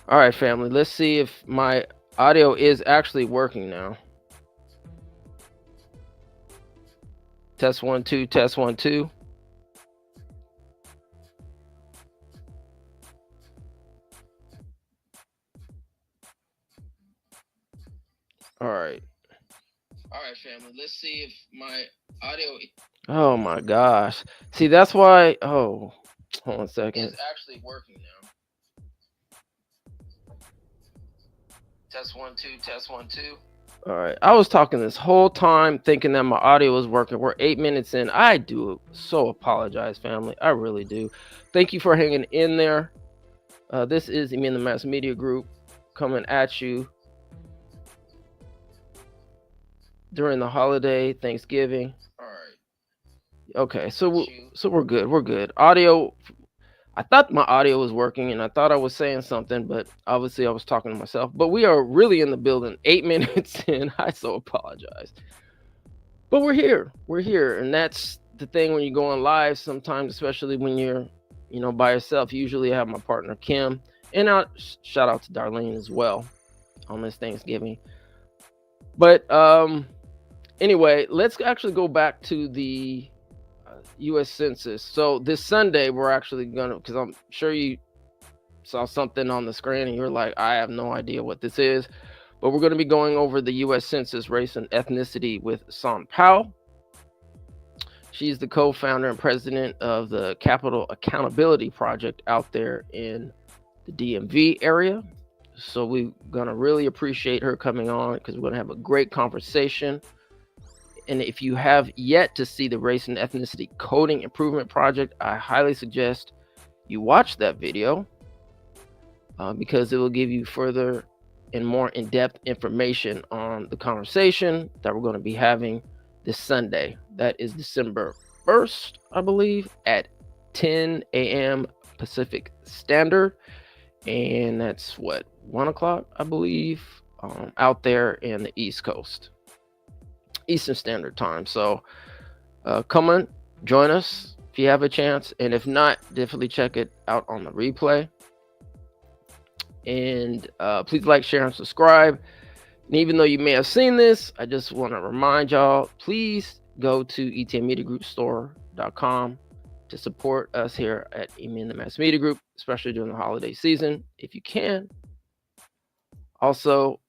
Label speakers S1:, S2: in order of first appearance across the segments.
S1: All right, family. Let's see if my audio is actually working now. Test 1 2, test 1 2. All right. All right, family. Let's see if my audio. Oh my gosh. See, that's why. Oh, hold on a second. It's actually working now. Test 1 2, test 1 2. All right. I was talking this whole time thinking that my audio was working. We're 8 minutes in. I do so apologize, family. I really do. Thank you for hanging in there. This is the Mass Media Group coming at you during the holiday, Thanksgiving. All right. Okay, so we're good. We're good. Audio. I thought my audio was working, and I thought I was saying something, but obviously I was talking to myself. But we are really in the building. 8 minutes in. I so apologize. But we're here. We're here, and that's the thing when you go on live. Sometimes, especially when you're, by yourself. Usually, I have my partner Kim, and I shout out to Darlene as well on this Thanksgiving. But anyway, let's actually go back to the U.S. Census. So this Sunday, we're actually gonna, because I'm sure you saw something on the screen and you're like, I have no idea what this is. But we're going to be going over the U.S. Census race and ethnicity with Son Powell. She's the co-founder and president of the Capital Accountability Project out there in the DMV area. So we're going to really appreciate her coming on because we're going to have a great conversation. And if you have yet to see the Race and Ethnicity Coding Improvement Project, I highly suggest you watch that video because it will give you further and more in-depth information on the conversation that we're going to be having this Sunday. That is December 1st, I believe, at 10 a.m. Pacific Standard. And that's 1 o'clock, I believe, out there in the East Coast, Eastern Standard Time. So come on, join us if you have a chance. And if not, definitely check it out on the replay. And please like, share, and subscribe. And even though you may have seen this, I just want to remind y'all, please go to etnmediagroupstore.com to support us here at the Mass Media Group, especially during the holiday season, if you can. Also,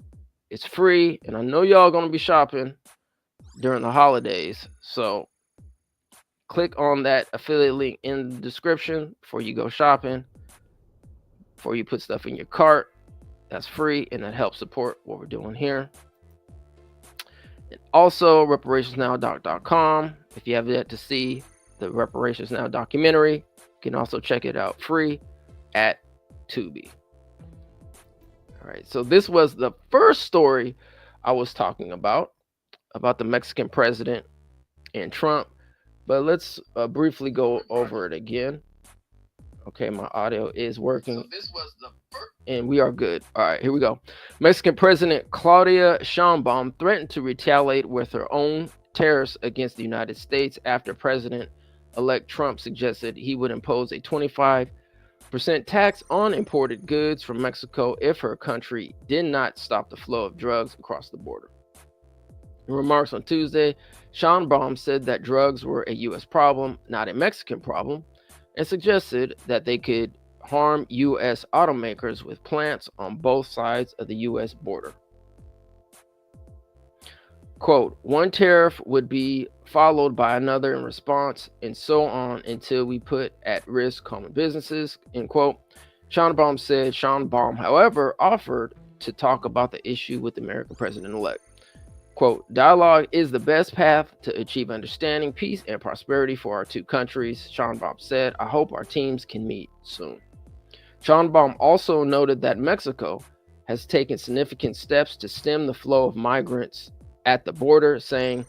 S1: it's free, and I know y'all going to be shopping during the holidays. So click on that affiliate link in the description before you go shopping, before you put stuff in your cart. That's free, and that helps support what we're doing here. And also, reparationsnow.com. If you have yet to see the Reparations Now documentary, you can also check it out free at Tubi. All right, so this was the first story I was talking about the Mexican president and Trump. But let's briefly go over it again. Okay, my audio is working. So this was the first, and we are good. All right, here we go. Mexican President Claudia Sheinbaum threatened to retaliate with her own tariffs against the United States after President-elect Trump suggested he would impose a 25% tax on imported goods from Mexico if her country did not stop the flow of drugs across the border. In remarks on Tuesday, Sheinbaum said that drugs were a U.S. problem, not a Mexican problem, and suggested that they could harm U.S. automakers with plants on both sides of the U.S. border. Quote, one tariff would be followed by another in response, and so on until we put at risk common businesses, end quote. Sheinbaum said. Sheinbaum, however, offered to talk about the issue with the American president-elect. Quote, dialogue is the best path to achieve understanding, peace, and prosperity for our two countries, Sheinbaum said. I hope our teams can meet soon. Sheinbaum also noted that Mexico has taken significant steps to stem the flow of migrants at the border, saying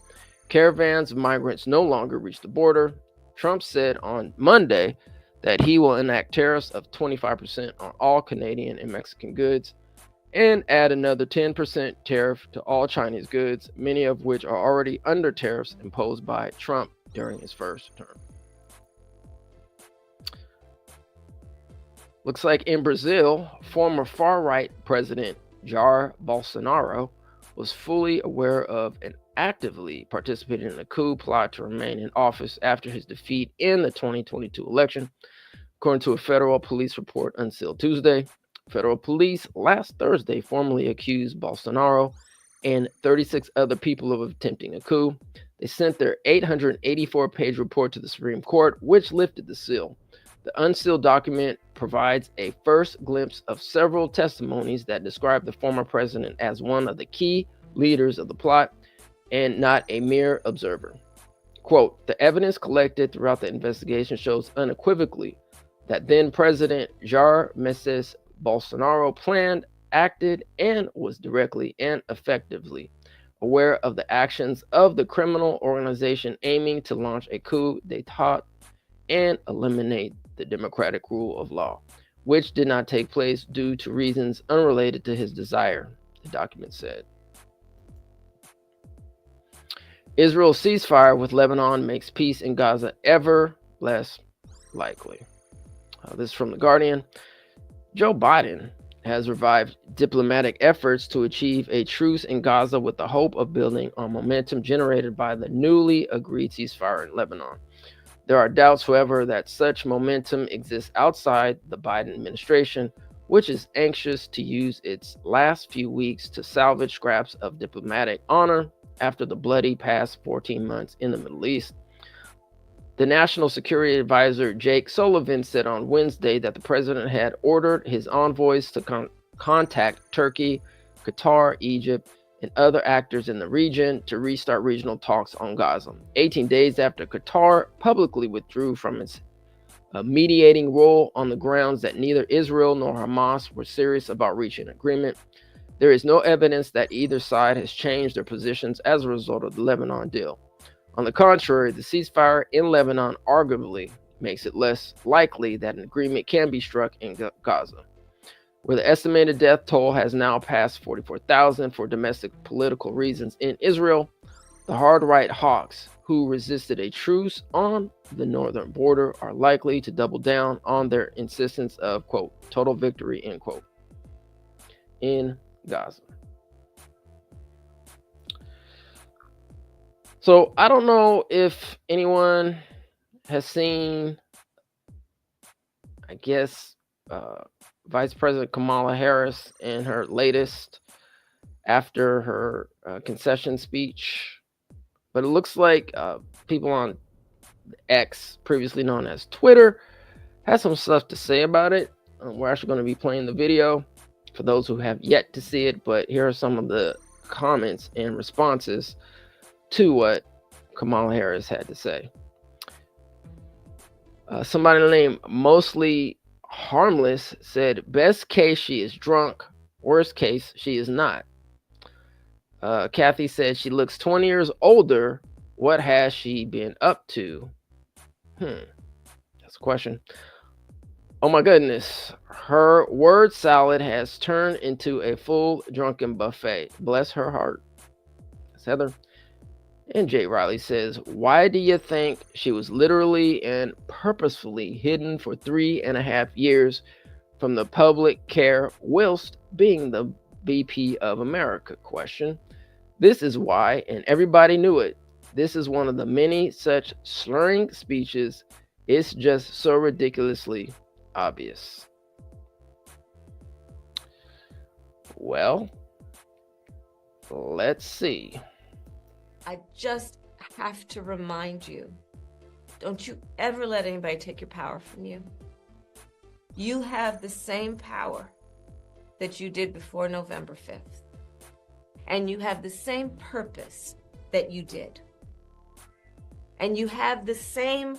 S1: caravans of migrants no longer reach the border. Trump said on Monday that he will enact tariffs of 25% on all Canadian and Mexican goods and add another 10% tariff to all Chinese goods, many of which are already under tariffs imposed by Trump during his first term. Looks like in Brazil, former far-right President Jair Bolsonaro was fully aware of and actively participated in a coup plot to remain in office after his defeat in the 2022 election, according to a federal police report until Tuesday. Federal police last Thursday formally accused Bolsonaro and 36 other people of attempting a coup. They sent their 884-page report to the Supreme Court, which lifted the seal. The unsealed document provides a first glimpse of several testimonies that describe the former president as one of the key leaders of the plot and not a mere observer. Quote, the evidence collected throughout the investigation shows unequivocally that then President Jair Messias Bolsonaro planned, acted, and was directly and effectively aware of the actions of the criminal organization aiming to launch a coup d'etat and eliminate the democratic rule of law, which did not take place due to reasons unrelated to his desire, the document said. Israel's ceasefire with Lebanon makes peace in Gaza ever less likely. This is from The Guardian. Joe Biden has revived diplomatic efforts to achieve a truce in Gaza with the hope of building on momentum generated by the newly agreed ceasefire in Lebanon. There are doubts, however, that such momentum exists outside the Biden administration, which is anxious to use its last few weeks to salvage scraps of diplomatic honor after the bloody past 14 months in the Middle East. The National Security Advisor Jake Sullivan said on Wednesday that the president had ordered his envoys to contact Turkey, Qatar, Egypt, and other actors in the region to restart regional talks on Gaza, 18 days after Qatar publicly withdrew from its mediating role on the grounds that neither Israel nor Hamas were serious about reaching an agreement. There is no evidence that either side has changed their positions as a result of the Lebanon deal. On the contrary, the ceasefire in Lebanon arguably makes it less likely that an agreement can be struck in Gaza, where the estimated death toll has now passed 44,000 for domestic political reasons in Israel. The hard-right hawks who resisted a truce on the northern border are likely to double down on their insistence of, quote, total victory, end quote, in Gaza. So I don't know if anyone has seen, I guess, Vice President Kamala Harris in her latest after her concession speech. But it looks like people on X, previously known as Twitter, has some stuff to say about it. We're actually going to be playing the video for those who have yet to see it. But here are some of the comments and responses to what Kamala Harris had to say. Somebody named Mostly Harmless said, best case, she is drunk. Worst case, she is not. Kathy said, she looks 20 years older. What has she been up to? That's a question. Oh my goodness. Her word salad has turned into a full drunken buffet. Bless her heart. That's Heather. And Jay Riley says, why do you think she was literally and purposefully hidden for 3.5 years from the public care whilst being the VP of America? Question. This is why, and everybody knew it. This is one of the many such slurring speeches. It's just so ridiculously obvious. Well, let's see.
S2: I just have to remind you, don't you ever let anybody take your power from you. You have the same power that you did before November 5th. And you have the same purpose that you did. And you have the same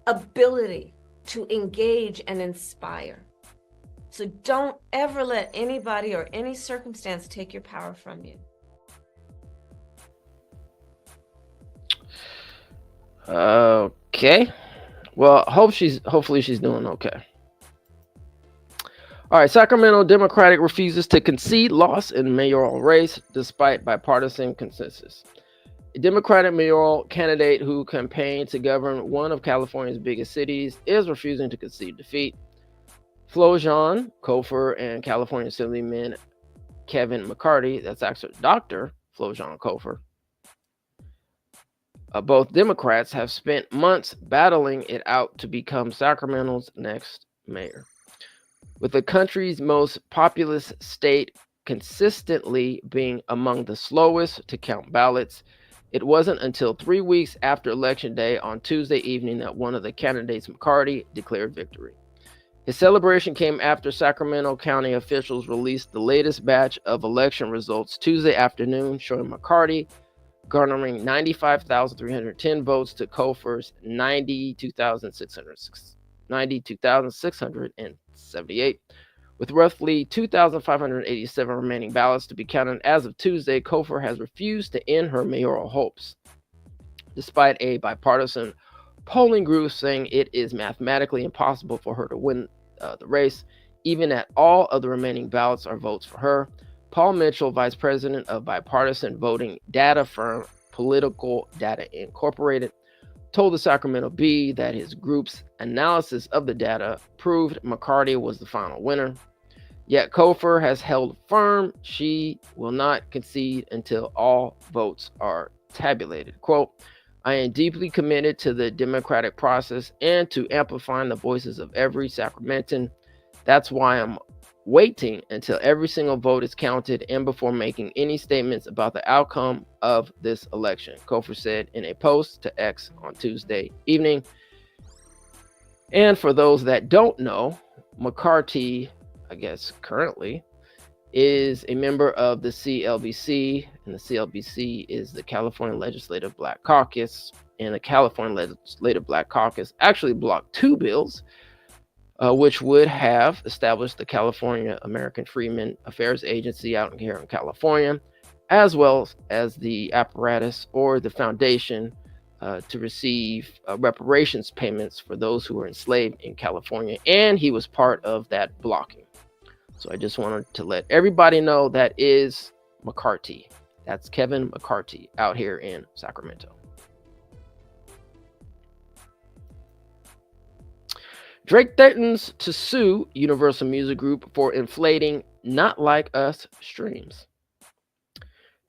S2: ability to engage and inspire. So don't ever let anybody or any circumstance take your power from you.
S1: Okay. Well, hopefully she's doing okay. All right, Sacramento Democratic refuses to concede loss in mayoral race despite bipartisan consensus. A Democratic mayoral candidate who campaigned to govern one of California's biggest cities is refusing to concede defeat. Flojan Kofer and California Assemblyman Kevin McCarthy, that's actually Dr. Flojan Kofer, both Democrats have spent months battling it out to become Sacramento's next mayor. With the country's most populous state consistently being among the slowest to count ballots, it wasn't until 3 weeks after Election Day on Tuesday evening that one of the candidates, McCarthy, declared victory. His celebration came after Sacramento County officials released the latest batch of election results Tuesday afternoon, showing McCarthy garnering 95,310 votes to Kofer's 92,678, with roughly 2,587 remaining ballots to be counted as of Tuesday. Kofer has refused to end her mayoral hopes, despite a bipartisan polling group saying it is mathematically impossible for her to win the race, even at all of the remaining ballots are votes for her. Paul Mitchell, vice president of bipartisan voting data firm Political Data Incorporated, told the Sacramento Bee that his group's analysis of the data proved McCarthy was the final winner. Yet Kofer has held firm she will not concede until all votes are tabulated. Quote, I am deeply committed to the democratic process and to amplifying the voices of every Sacramentan. That's why I'm waiting until every single vote is counted and before making any statements about the outcome of this election, Kofer said in a post to X on Tuesday evening. And for those that don't know, McCarthy, I guess currently, is a member of the CLBC, and the CLBC is the California Legislative Black Caucus, and the California Legislative Black Caucus actually blocked 2 bills, which would have established the California American Freedmen Affairs Agency out here in California, as well as the apparatus or the foundation to receive reparations payments for those who were enslaved in California, and he was part of that blocking. So I just wanted to let everybody know that is McCarthy. That's Kevin McCarthy out here in Sacramento. Drake threatens to sue Universal Music Group for inflating Not Like Us streams.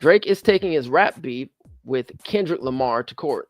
S1: Drake is taking his rap beef with Kendrick Lamar to court.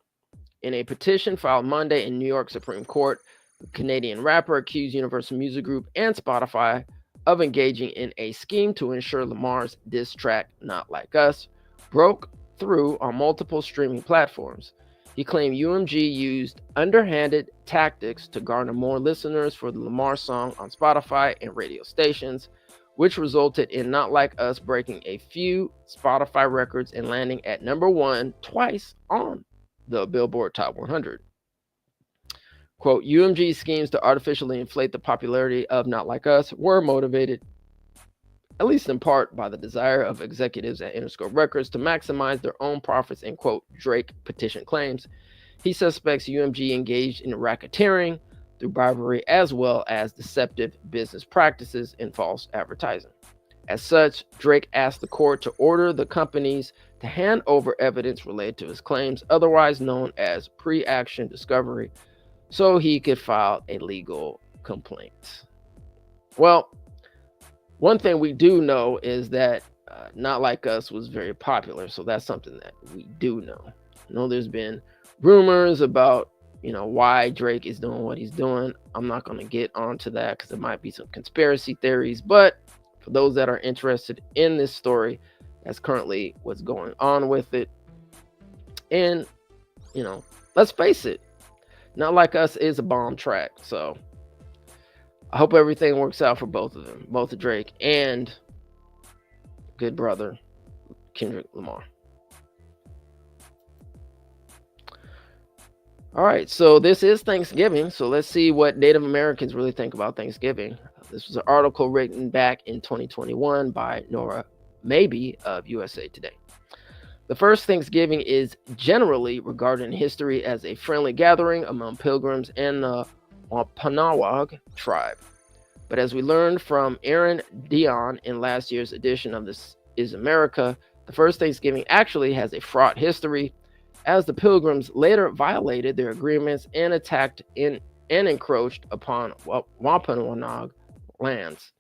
S1: In a petition filed Monday in New York Supreme Court, the Canadian rapper accused Universal Music Group and Spotify of engaging in a scheme to ensure Lamar's diss track, Not Like Us, broke through on multiple streaming platforms. He claimed UMG used underhanded tactics to garner more listeners for the Lamar song on Spotify and radio stations, which resulted in Not Like Us breaking a few Spotify records and landing at number 1 twice on the Billboard Top 100. Quote, UMG's schemes to artificially inflate the popularity of Not Like Us were motivated, at least in part, by the desire of executives at Interscope Records to maximize their own profits, end quote, Drake petition claims. He suspects UMG engaged in racketeering through bribery as well as deceptive business practices and false advertising. As such, Drake asked the court to order the companies to hand over evidence related to his claims, otherwise known as pre-action discovery, so he could file a legal complaint. Well, one thing we do know is that Not Like Us was very popular, so that's something that we do know. I know there's been rumors about, why Drake is doing what he's doing. I'm not going to get onto that because there might be some conspiracy theories, but for those that are interested in this story, that's currently what's going on with it. And, let's face it, Not Like Us is a bomb track, so I hope everything works out for both of them, both Drake and good brother Kendrick Lamar. All right, so this is Thanksgiving, so let's see what Native Americans really think about Thanksgiving. This was an article written back in 2021 by Nora Maybe of USA Today. The first Thanksgiving is generally regarded in history as a friendly gathering among pilgrims and the Wampanoag tribe. But as we learned from Aaron Dion in last year's edition of This Is America, the first Thanksgiving actually has a fraught history, as the pilgrims later violated their agreements and attacked and encroached upon Wampanoag lands.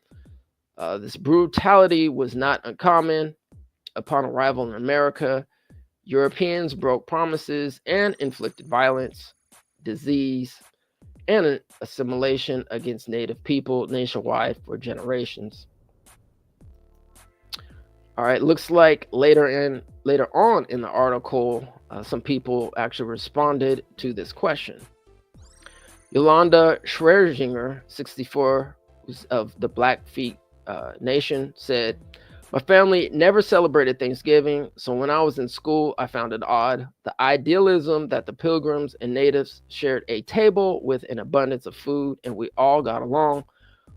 S1: This brutality was not uncommon. Upon arrival in America, Europeans broke promises and inflicted violence, disease, and an assimilation against native people nationwide for generations. All right, looks like later on in the article, some people actually responded to this question. Yolanda Schwerzinger, 64, who's of the Blackfeet Nation, said, "My family never celebrated Thanksgiving, so when I was in school, I found it odd. The idealism that the pilgrims and natives shared a table with an abundance of food and we all got along.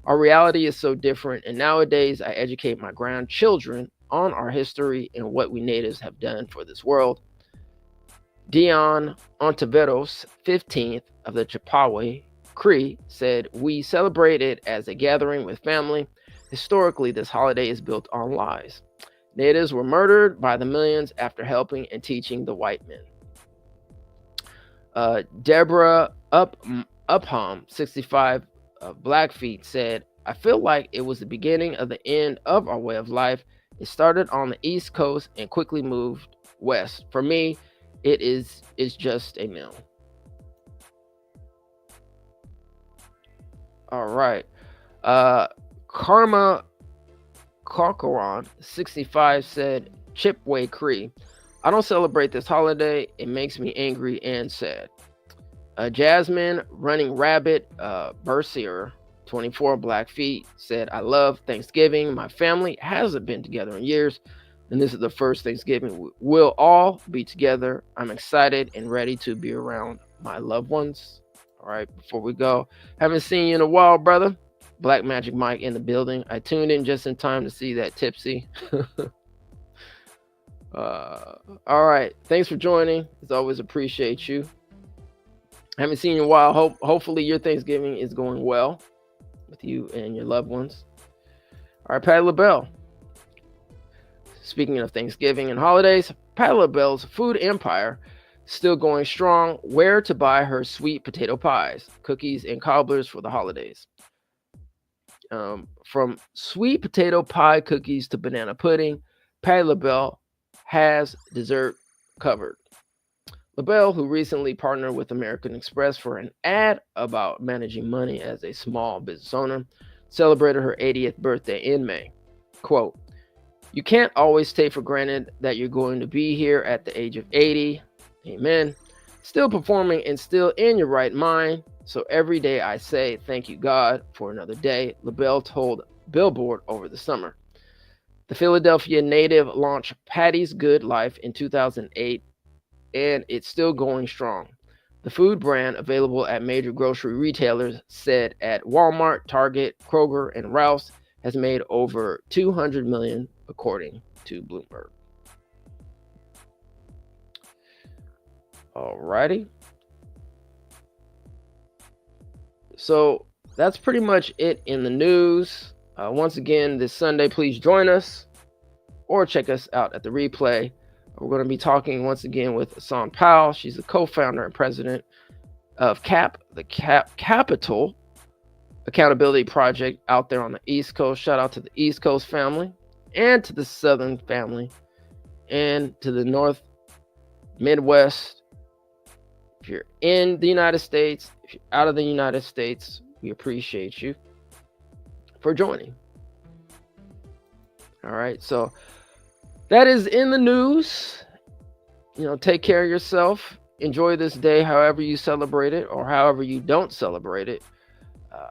S1: Our reality is so different, and nowadays I educate my grandchildren on our history and what we natives have done for this world." Dion Ontiveros, 15th of the Chippewa Cree, said, "We celebrate it as a gathering with family. Historically, this holiday is built on lies. Natives were murdered by the millions after helping and teaching the white men." Deborah Upham, 65 of Blackfeet, said, "I feel like it was the beginning of the end of our way of life. It started on the East Coast and quickly moved west. For me, it's just a meal." All right. Karma Corcoran, 65, said, "Chippewa Cree, I don't celebrate this holiday. It makes me angry and sad." Jasmine Running Rabbit Bercier, 24, Blackfeet, said, "I love Thanksgiving. My family hasn't been together in years, and this is the first Thanksgiving we'll all be together. I'm excited and ready to be around my loved ones." All right, before we go, haven't seen you in a while, brother. Black Magic Mike in the building. I tuned in just in time to see that tipsy. All right, thanks for joining. As always, appreciate you. Haven't seen you in a while. Hopefully your Thanksgiving is going well with you and your loved ones. All right, Patti LaBelle. Speaking of Thanksgiving and holidays, Patti LaBelle's food empire still going strong. Where to buy her sweet potato pies, cookies, and cobblers for the holidays. From sweet potato pie cookies to banana pudding, Patti LaBelle has dessert covered. LaBelle, who recently partnered with American Express for an ad about managing money as a small business owner, celebrated her 80th birthday in May. Quote, "You can't always take for granted that you're going to be here at the age of 80. Amen. Still performing and still in your right mind. So every day I say, thank you, God, for another day," LaBelle told Billboard over the summer. The Philadelphia native launched Patty's Good Life in 2008, and it's still going strong. The food brand, available at major grocery retailers, said at Walmart, Target, Kroger, and Ralph's, has made over $200 million, according to Bloomberg. Alrighty. So that's pretty much it in the news. Once again, this Sunday, please join us or check us out at the replay. We're going to be talking once again with Asan Powell. She's the co-founder and president of Capital Accountability Project out there on the East Coast. Shout out to the East Coast family and to the Southern family and to the North Midwest. If you're in the United States, if you're out of the United States, we appreciate you for joining. All right, so that is in the news. Take care of yourself. Enjoy this day however you celebrate it or however you don't celebrate it.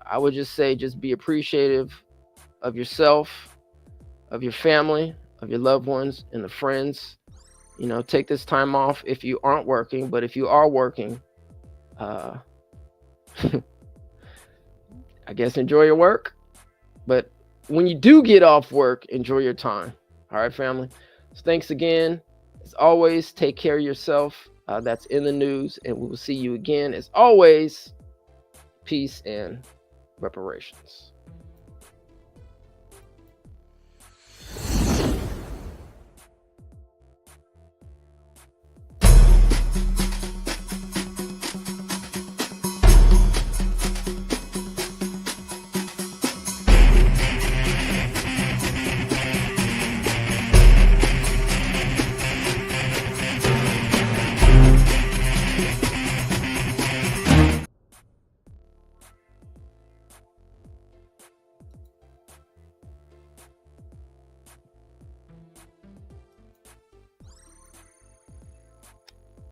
S1: I would just say, just be appreciative of yourself, of your family, of your loved ones, and the friends. Take this time off if you aren't working, but if you are working, I guess enjoy your work. But when you do get off work, enjoy your time. All right, family. So thanks again. As always, take care of yourself. That's in the news, and we will see you again. As always, peace and reparations.